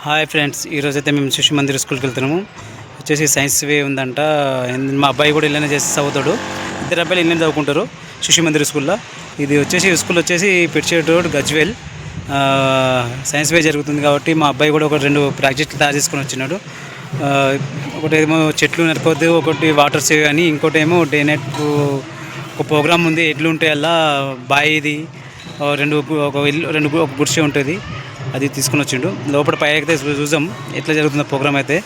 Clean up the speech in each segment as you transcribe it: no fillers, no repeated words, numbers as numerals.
Hi friends, ఈరోజైతే మేము శిశు మందిర్ స్కూల్కి వెళ్తున్నాము. వచ్చేసి సైన్స్ వే ఉందంట. మా అబ్బాయి కూడా ఇళ్ళనే చేసి చదువుతాడు. ఇద్దరు అబ్బాయిలు ఇళ్ళని చదువుకుంటారు శిశు మందిర్ స్కూల్లో. ఇది వచ్చేసి స్కూల్ వచ్చేసి పిడ్చేట్ రోడ్, గజ్వేల్. సైన్స్ వే జరుగుతుంది కాబట్టి మా అబ్బాయి కూడా ఒక 2 ప్రాజెక్టులు తయారు చేసుకొని వచ్చినాడు. ఒకటేమో చెట్లు నరకొద్దు, ఒకటి వాటర్ సేవ్ అని, ఇంకోటి ఏమో డే నైట్ ఒక ప్రోగ్రామ్ ఉంది. ఎడ్లు ఉంటాయి అలా బాయిది ఒక గుడిసె ఉంటుంది, అది తీసుకుని వచ్చిండు. లోపల పై అయితే చూద్దాం ఎట్లా జరుగుతుందో ప్రోగ్రామ్. అయితే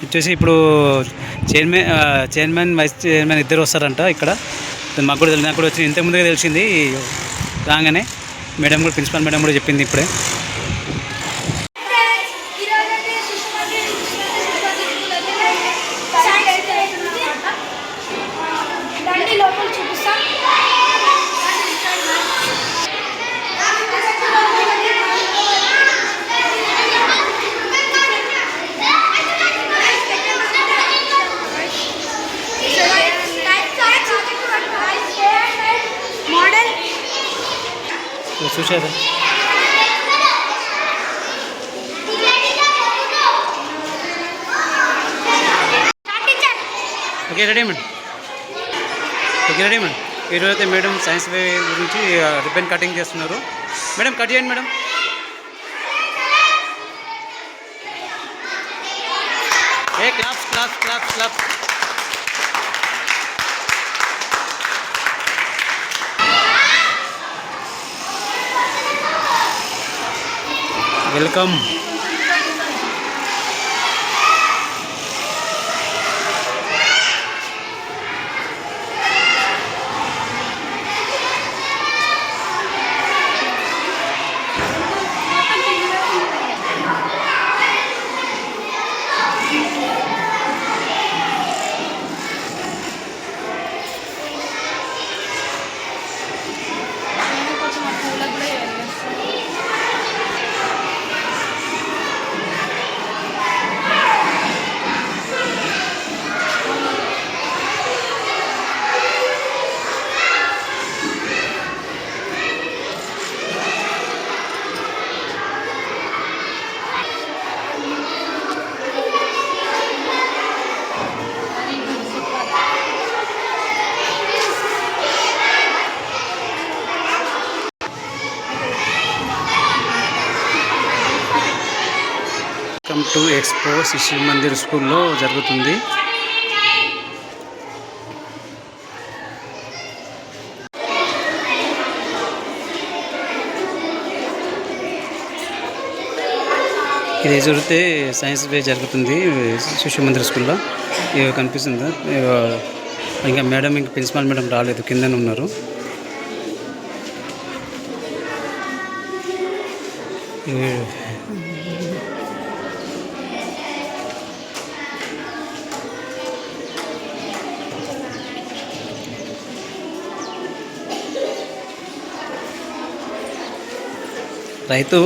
వచ్చేసి ఇప్పుడు చైర్మన్ వైస్ చైర్మన్ ఇద్దరు వస్తారంట ఇక్కడ. నాకు కూడా వచ్చి ఇంతకుముందుగా తెలిసింది రాగానే. మేడం కూడా, ప్రిన్సిపల్ మేడం కూడా చెప్పింది ఇప్పుడే. చూసారా? Okay, ready madam. ఈరోజు అయితే మేడం సైన్స్ వే గురించి రిబ్బన్ కటింగ్ చేస్తున్నారు. మేడం కట్ చేయండి madam. Claps. Welcome. Welcome to expo శిశు మందిర్ స్కూల్లో జరుగుతుంది. ఇది జరిగితే సైన్స్ వే జరుగుతుంది శిశు మందిర్ స్కూల్లో. ఇవి కనిపిస్తుందా? ఇంకా మేడం, ఇంకా ప్రిన్సిపాల్ మేడం రాలేదు, కిందనే ఉన్నారు. రైతు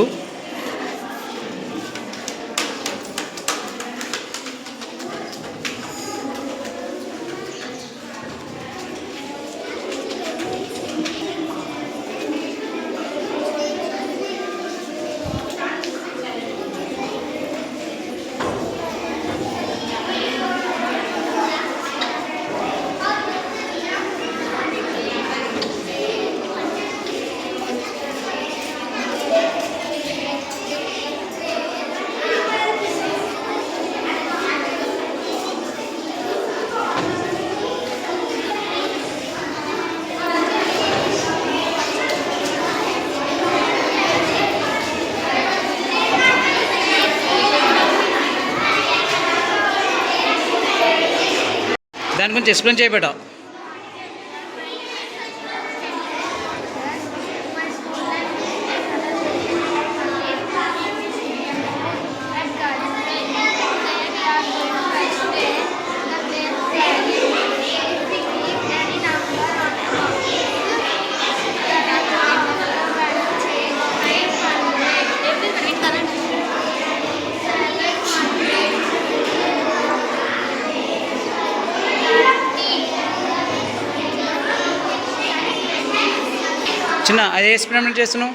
దాని గురించి ఎక్స్ప్లెయిన్ చేయబెట్టా. చిన్న అది ఎక్స్పెరిమెంట్ చేస్తున్నావు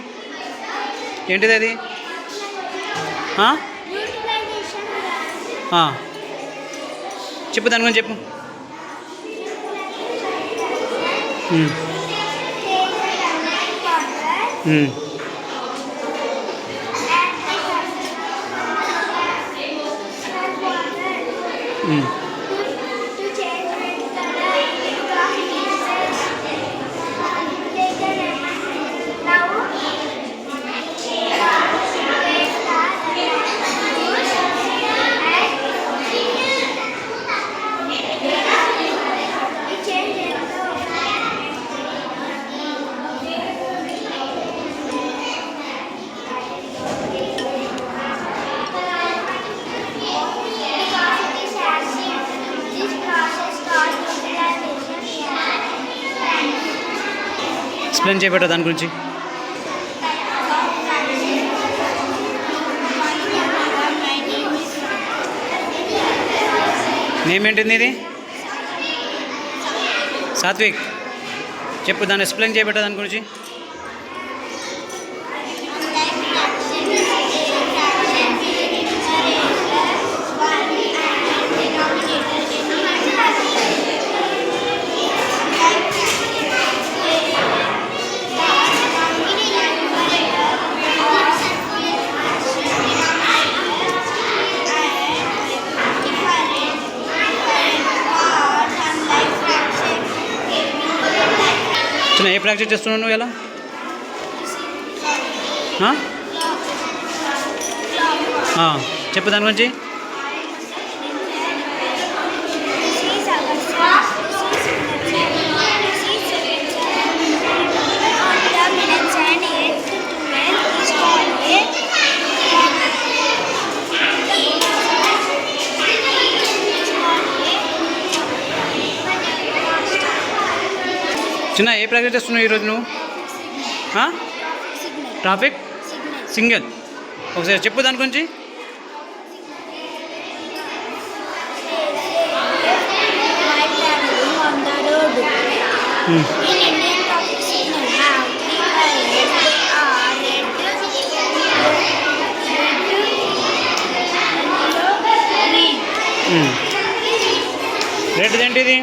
ఏంటిది అది? ఆ? ఆ. చెప్పు దాని గురించి చెప్పు. ఉమ్. ఉమ్. ఉమ్. ఎక్స్ప్లెయిన్ చేయబెట్టా దాని గురించి. నేమ్ ఏంటిది ఇది? సాత్విక్. చెప్పు దాన్ని ఎక్స్ప్లెయిన్ చేయబెట్టా దాని గురించి. చిన్న ఏ ప్రాక్టీస్ చేస్తున్నావు నువ్వు ఎలా? చెప్పు దాని గురించి. చిన్న ఏ ప్రాక్టీస్ చేస్తున్నావు ఈరోజు నువ్వు? Traffic signal. ఒకసారి చెప్పు దాని గురించి. రెడ్ ఏంటిది?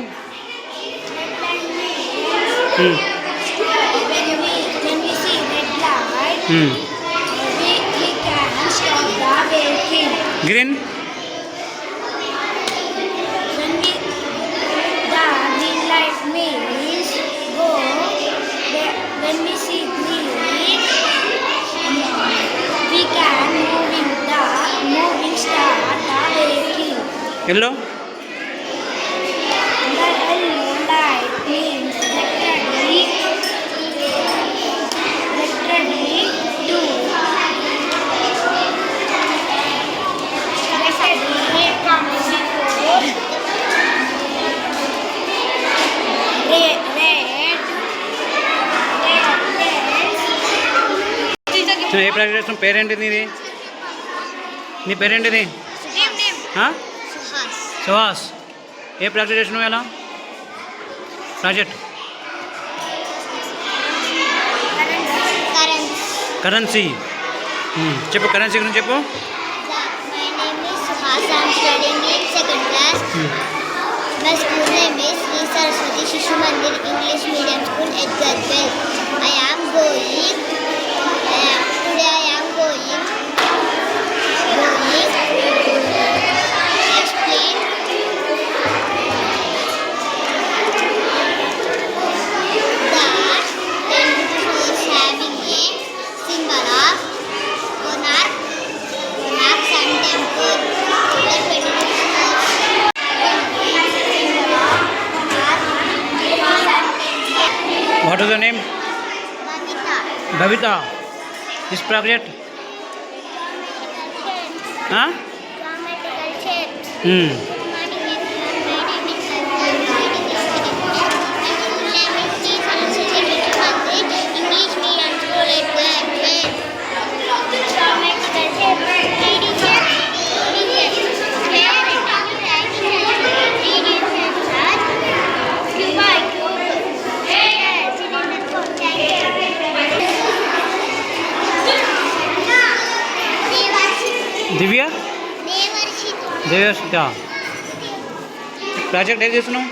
గ్రీన్. ఎల్లో. ఏ ప్రాక్టీస్ చేస్తున్నావు? పేరేంటిది నీది? నీ పేరేంటిది? సుహాస్. ఏ ప్రాక్టీస్ చేస్తున్నావు ఎలా? Project currency. చెప్పు కరెన్సీ గురించి చెప్పు. My school name is Sri Saraswati Shishu Mandir English Medium School at Gadwell. Today I am going explain that is having a symbol of monarch sun temple. What is your name? Bhavita. This project? Divya Devarshit Devashrita project ఏం చేస్తున్నావు?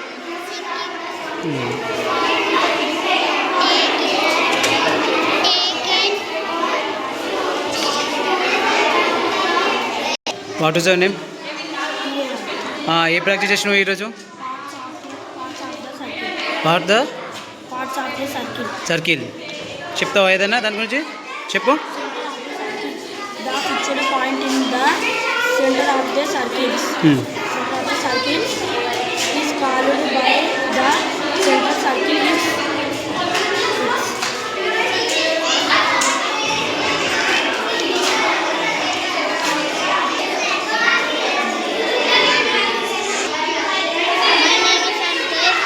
What is your name? ఏ practice చేసినావు ఈరోజు? What the Parts of the circle. Circle చెప్తావా ఏదైనా దాని గురించి చెప్పు. The fixed point in the center of the circles. Center of the circle is called by the center circle is My name is Ankit.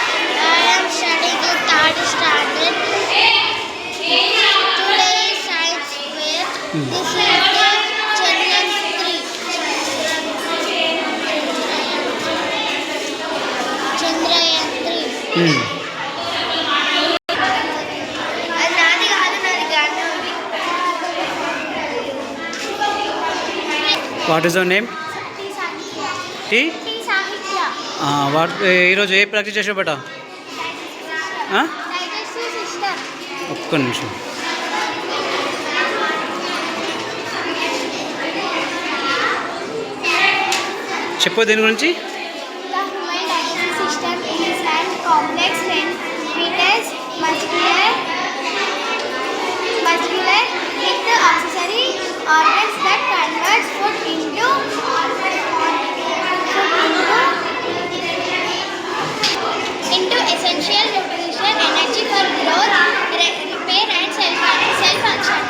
I am studying in third standard. Today is science fair. This is the Chandrayaan 3. Chandrayaan 3. అది నాది కాదు నాది Gandhi. What is your name? T Sahitya what ఈరోజు ఏ practice చేసావు బేట? Digestive system. ఒక్క నిమిషం. చెప్పు దీని గురించి. The human digestive system is an complex fetus muscular with accessory organs that converts food into essential nutrition, energy for growth, repair and self-function.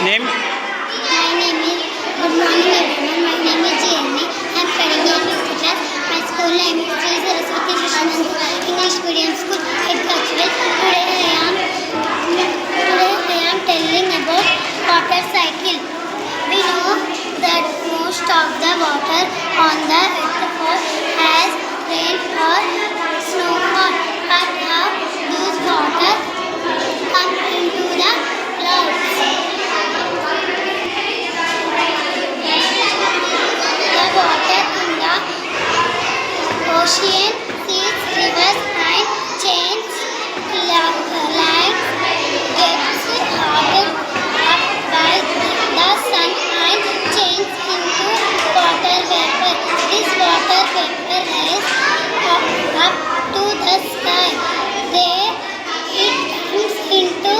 Name? My name is, good morning everyone, my name is Jenny. I am studying in 5th class. My school name is Sri Saraswati Shishimandir English Medium School at Kachwell. Today I am telling about water cycle. We know that most of the water on the earth has rain or snowfall, but how those water come into the clouds? The water in the ocean, seas, rivers and chains land gets heated up by the sun and changes into water vapor. This water vapor rises up to the sky. There it turns into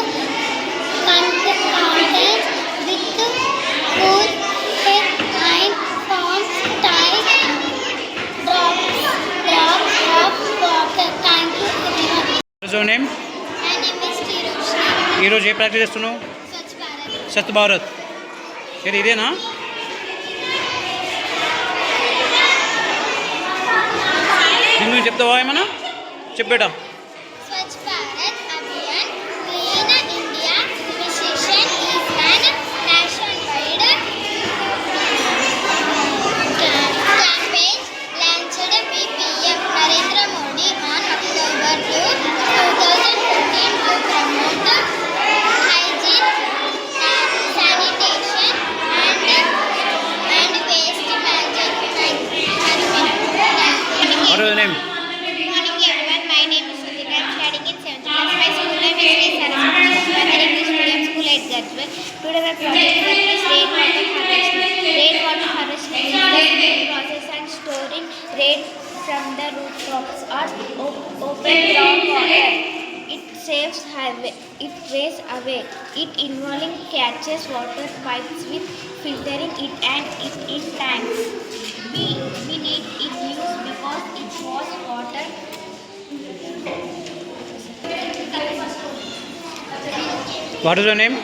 contains with cool air and forms tiny drops of water. Thank you everyone. What is your name? My name is Tirushna. ఈరోజు ఏ practice చేస్తున్నావు? Swachh Bharat. Swachh Bharat. ఇదేనా? దీని గురించి చెప్తావా ఏమన్నా? చెప్పేటా. Swachh Bharat Abhiyan Clean India Mission is an nationwide campaign launched by PM Narendra Modi on October 2, 2014 to promote hygiene, sanitation and waste management. What is name? Good morning everyone. My name is Sudhir. I am studying in 7th class. My school name is Sri Saraswati Shishimandir English Medium School at Gatswell. Today my project is rainwater harvesting. Rainwater harvesting is the process and storing rain from the rooftops or open groundwater. It saves away. It involving catches water pipes with filtering it and it in tanks. We need it used because it was water. What is your name?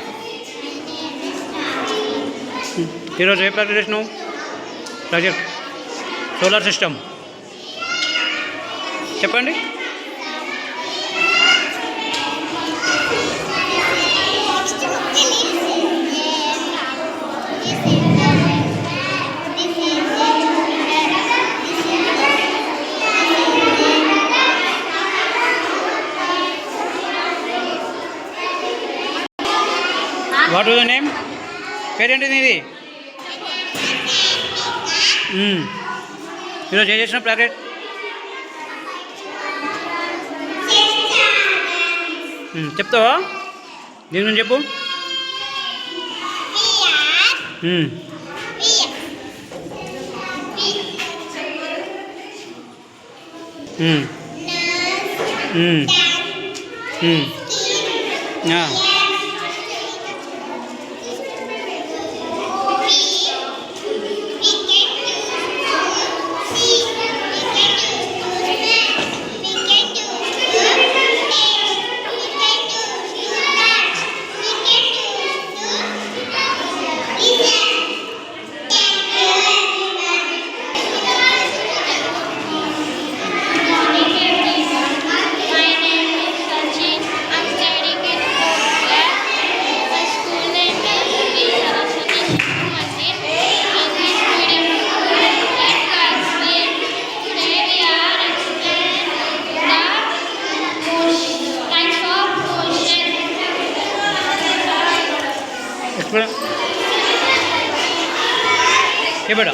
ఈరోజు ఏ practice చేసినావు? Project solar system చెప్పండి. What is your name? పేరేంటి నీది? ఈరోజు ఏం చేసిన packet చెప్తావా దీని గురించి చెప్పు ये बेटा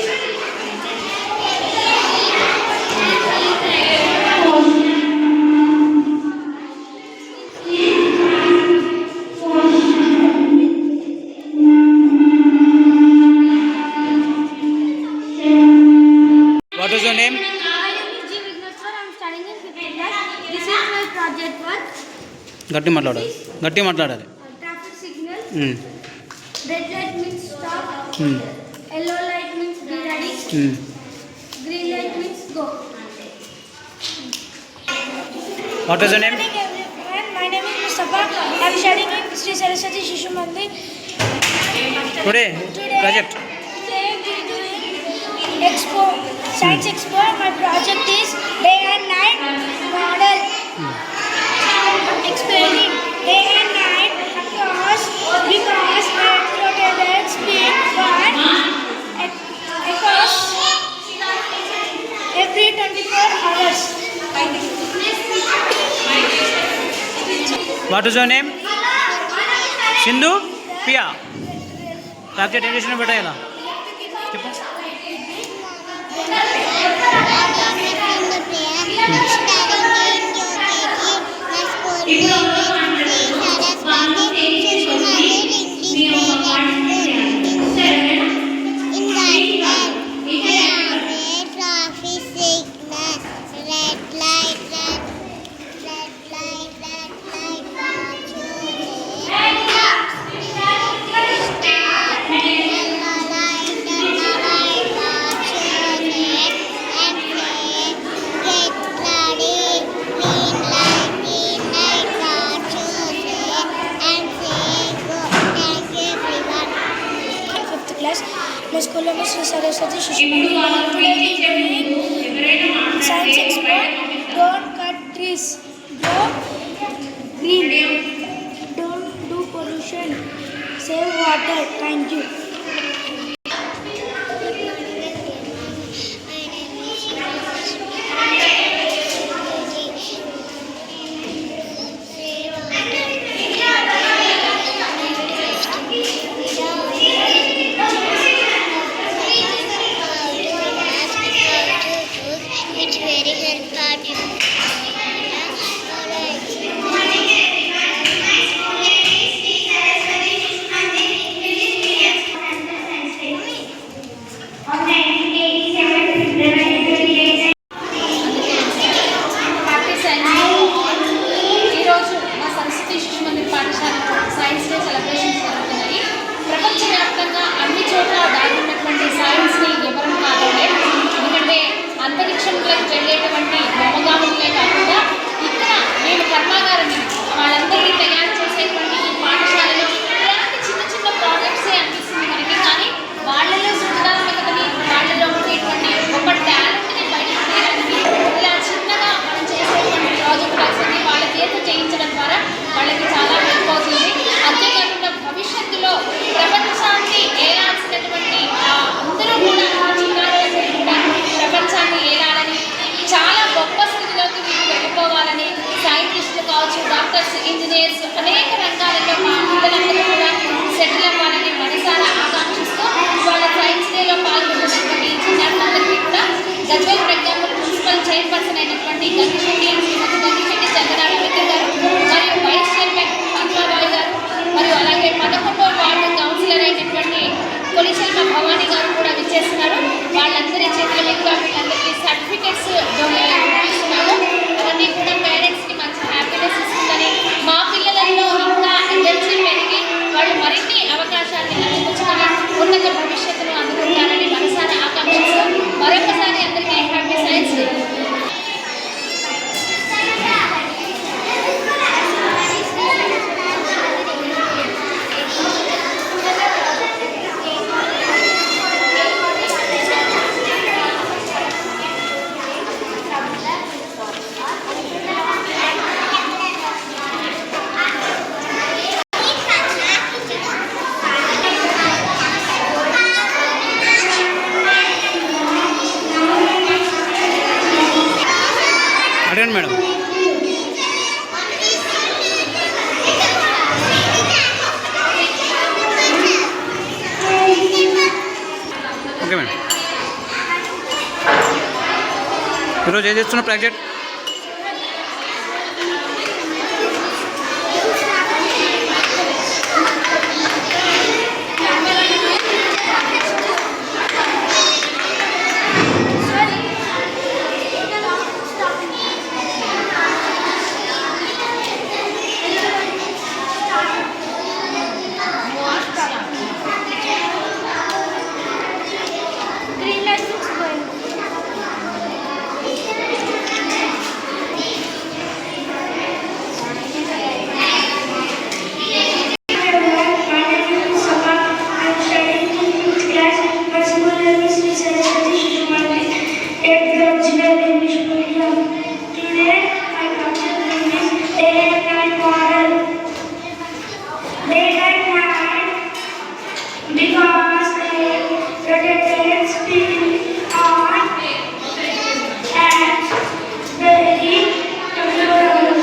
What is your name? My name is G. Vigneshwar. I am studying in 5th class. This is my project work. గట్టి మాట్లాడాలి Traffic signal. Red light means stop. Yellow light means be ready. Green light means go. What is your name? Good morning everyone. My name is Mustafa. I am studying in Sri Saraswati Shishu Mandir. Today project Today we are doing expo, science expo. My project is day and night model. Explaining day and night because electromagnetic speed one across every 24 hours. What is your name? Sindhu Piya subject ఏం చేసిన బేటా ఇలా చెప్పు My school name is Sri Saraswati Shishu Mandir. Today we are doing science expo. Don't cut trees. Grow green. Don't do pollution. Save water. Thank you. It's very helpful. అయినటువంటి గంగిశెట్టి శ్రీమతి గంగిశెట్టి చంద్రనారాయణ మిత్ర గారు మరియు vice chairman Padmabai గారు మరియు అలాగే 11వ ward councillor అయినటువంటి కొలిశెల్మ భవానీ గారు కూడా విచ్చేస్తున్నారు. వాళ్ళందరి చేతుల మీదుగా వీళ్ళందరికీ సర్టిఫికెట్స్ ఇస్తున్నాము. అవన్నీ కూడా పేరెంట్స్కి మంచి హ్యాపీనెస్ ఇస్తుందని, మా పిల్లలలో ఇంకా ఎనర్జీ పెరిగి వాళ్ళు మరిన్ని అవకాశాన్ని అందిపుచ్చుకొని ఉన్నత భవిష్యత్తును అందుకుంటారని మనసారా ఆకాంక్షిస్తూ మరొకసారి అందరికీ హ్యాపీ సైన్స్ డే. అడగండి మేడం. Okay madam. ఈరోజు ఏం చేస్తున్నా project? Green light is going. Because they protected spin on and very comfortable.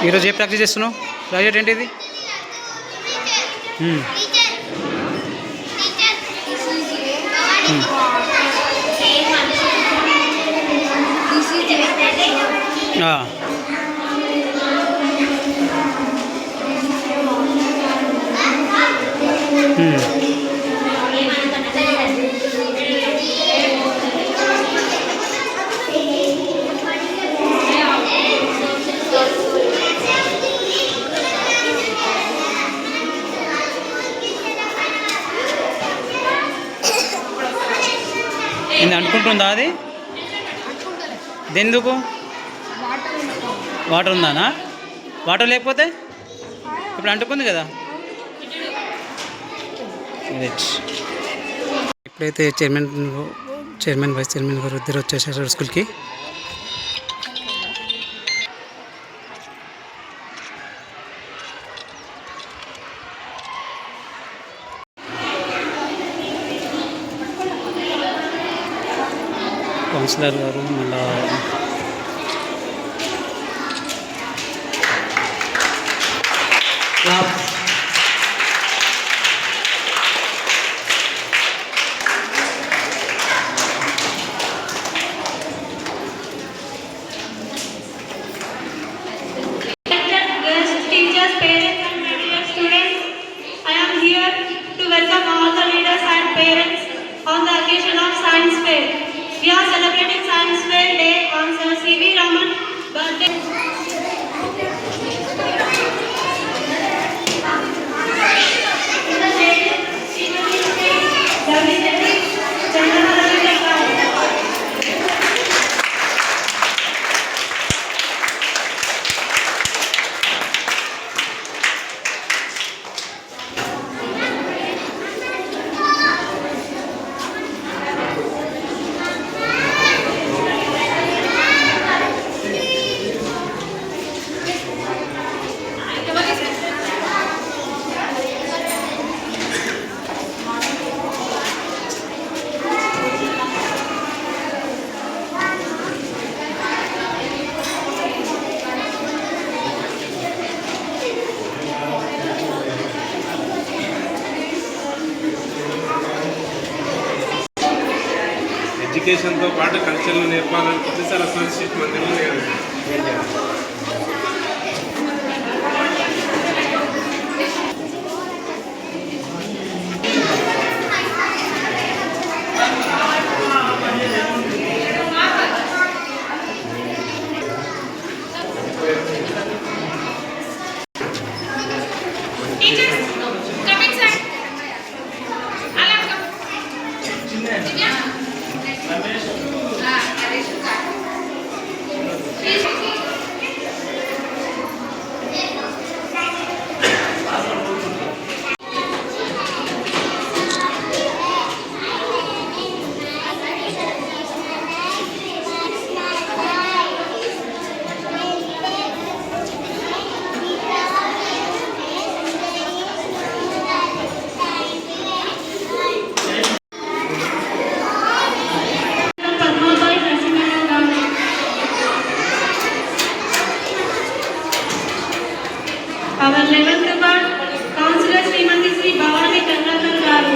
ఈరోజు ఏ ప్రాక్టీస్ చేస్తున్నావు? ప్రాజెక్ట్ ఏంటిది? ఇది అనుకుంటుందా? అది దెందుకు? వాటర్ ఉందానా? వాటర్ లేకపోతే ఇప్పుడు అంటుకుంది కదా. ఇప్పుడైతే చైర్మన్ వైస్ చైర్మన్ గారు ఇద్దరు వచ్చేసారు స్కూల్కి. కౌన్సిలర్ గారు మళ్ళా teachers, parents and my dear students, I am here to welcome all the leaders and parents on the occasion of Science Fair. We are celebrating Science Fair Day on Sir C.V. Raman birthday. ఎడ్యుకేషన్తో పాటు కల్చర్లు నేర్పాలని చెప్పి సరస్వతి శిశు మందిరం నేను Our 11th ward Councillor Srimati Sri Bhavani Chandrakar garu.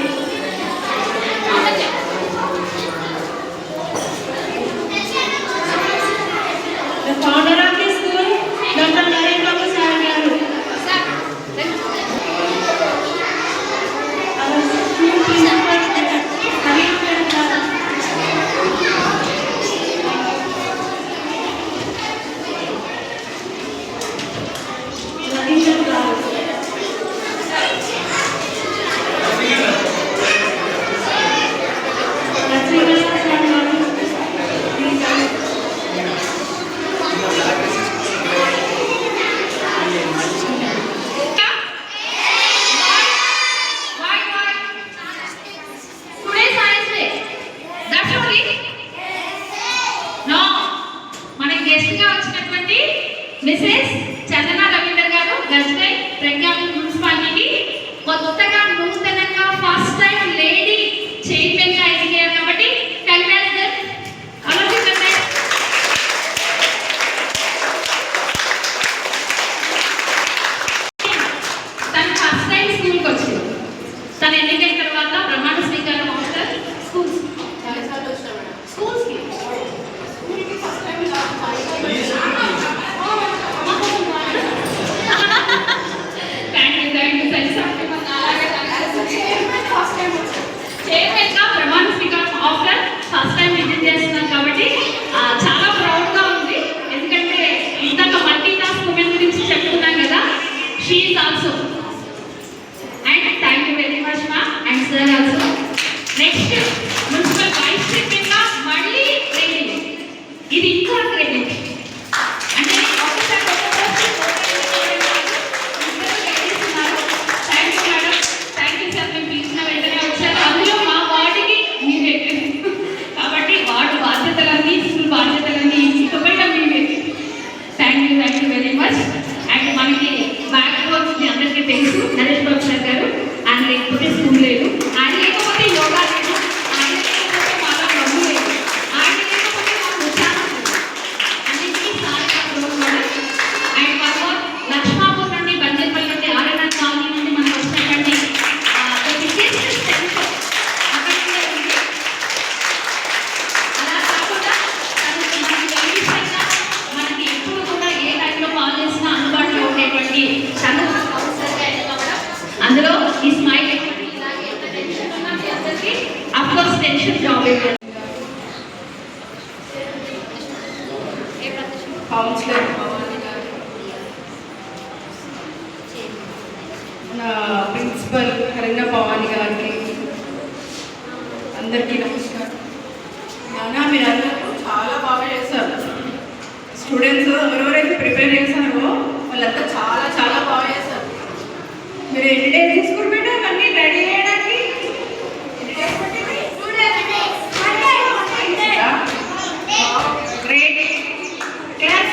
The founder of the school, Dr. Narendra Babu Sir garu. Our school principal, Harin garu. Mrs Chandana Ravinder గారు గజ్వై ప్రజ్ఞాపూర్ మున్సిపాలిటీకి కొత్తగా నూతనంగా first time lady chairman గా ఎన్నికయ్యారు కాబట్టి కంగ్రాట్యులేషన్ ఆలోచించండి. తను ఫస్ట్ టైం స్కూల్కి వచ్చింది. తను ఎన్నికైన తర్వాత ప్రమాణ స్వీకారం ఆఫ్టర్ స్కూల్స్ స్కూల్స్కి ఫస్ట్ టైం చైర్మన్గా ప్రమాణ స్వీకారం ఆఫ్టర్ ఫస్ట్ టైం విజిట్ చేస్తున్నాం కాబట్టి చాలా ప్రౌడ్గా ఉంది. ఎందుకంటే ఇంతక మల్టీ టాస్క్ ఉమెన్ గురించి చెప్తున్నాం కదా, she is also. And thank you very much మా and sir also. Next municipal vice చైర్మన్గా మళ్ళీ ట్రైనింగ్, ఇది ఇంకా ట్రైనింగ్ అంటే ఒకసారి అండ్ మనకి బ్యాక్ బోన్స్ అందరికీ తెలుసు నరేష్ బాబు సార్ గారు. ఆయన లేకపోతే స్కూల్ లేదు, ఆయన లేకపోతే యోగా లేదు, ఆయన లేకపోతే మాలో ప్రభు లేదు, ఆయన లేకపోతే మాకు ఉత్సాహం లేదు. అన్నింటికీ అండ్ మరో లక్ష్మాపూర్ నుండి బంజర్పల్లి నుండి ఆర్ఎన్ఆర్ కాలనీ నుండి మనకు వచ్చినటువంటి అలా కాకుండా మనకి ఎప్పుడు కూడా ఏ టైంలో కాల్ చేసినా అందుబాటులో ఉండేటువంటి అందులో ఈ స్మైల్ ఇలాగే ఎంత టెన్షన్ ఉన్నా మీ అందరికీ of course tension job counsellor Bhavani గారు, మన ప్రిన్సిపల్ కరణ్య భవాని గారికి అందరికీ నమస్కారం. నానా మీరందరూ చాలా బాగా చేశారు. స్టూడెంట్స్ ఎవరెవరైతే ప్రిపేర్ చేశారో వాళ్ళంతా చాలా చాలా బాగా చేశారు. మీరు ఎన్ని డేస్ తీసుకుని పెట్టారు అన్నీ రెడీ చేయడానికి? ఎన్ని డేస్ పట్టింది? 2 days. Great. Class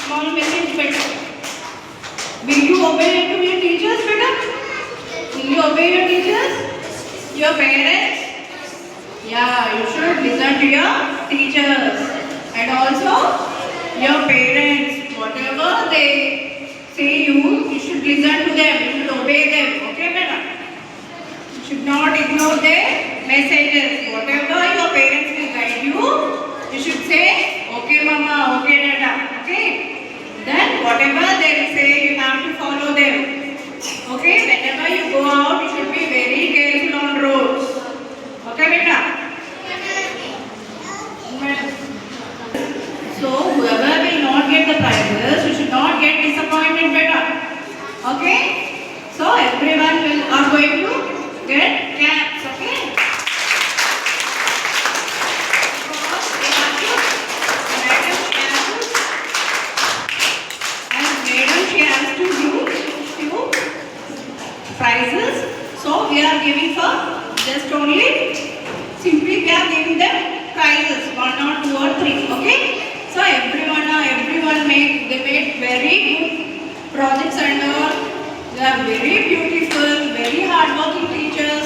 small message better. Will you obey to your teachers better? Will you obey your teachers? Your parents? Yeah, you should listen to your teachers. And also your parents, whatever they say you should listen to them, you should obey them. Okay, madam? You should not ignore their messages. Whatever your parents will guide you, you should say, okay mama, okay dada. Okay? Then whatever they will say, you have to follow them. Okay? Whenever you go out, you should be very careful on roads. Okay, beta? So whoever will not get the prizes, you should not get disappointed, beta. Okay? So everyone are going to get caps. Okay? She has to give few prizes. So we are giving for just only, simply we are giving them prizes, 1 or 2 or 3. Okay? So everyone they made very good projects and all. They are very beautiful, very hardworking teachers.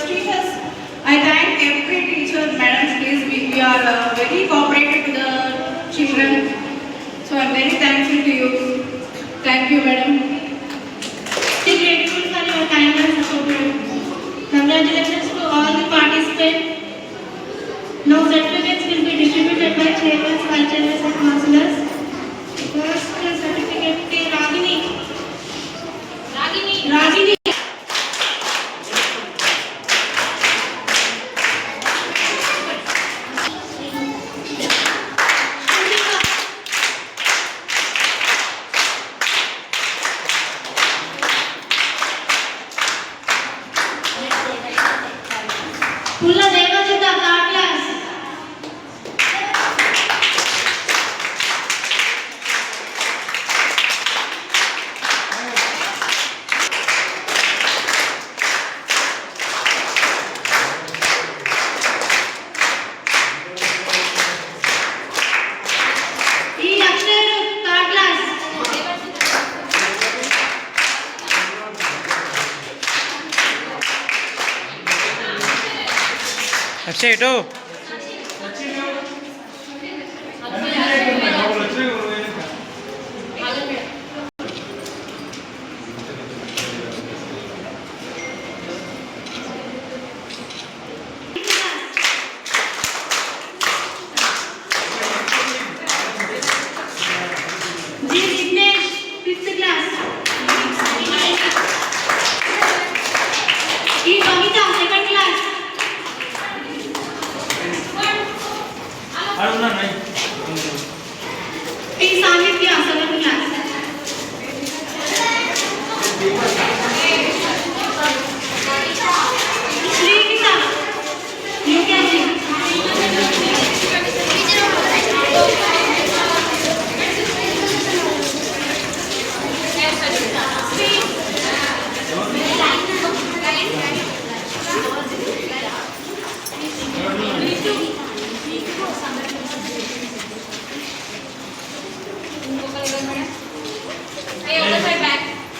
I thank every teacher, madam. Please, we are very cooperative to the children. So I am very thankful to you. Thank you, madam. Very grateful for your kind and support. Congratulations to all the participants. Now certificates will be distributed by chairmen, vice chairmen and councillors. First certificate to Ragini. Pulla Devajita, third class. E. Aksharu, third class. Akshay ఇటు G. Vignesh, fifth class. E. Bhavita, second class. P. Sandhya, seventh class. Srikita, UKG.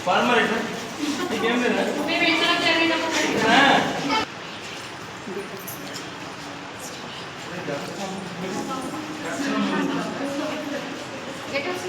Farmer ఎట్లా నీకేం లేదా Get us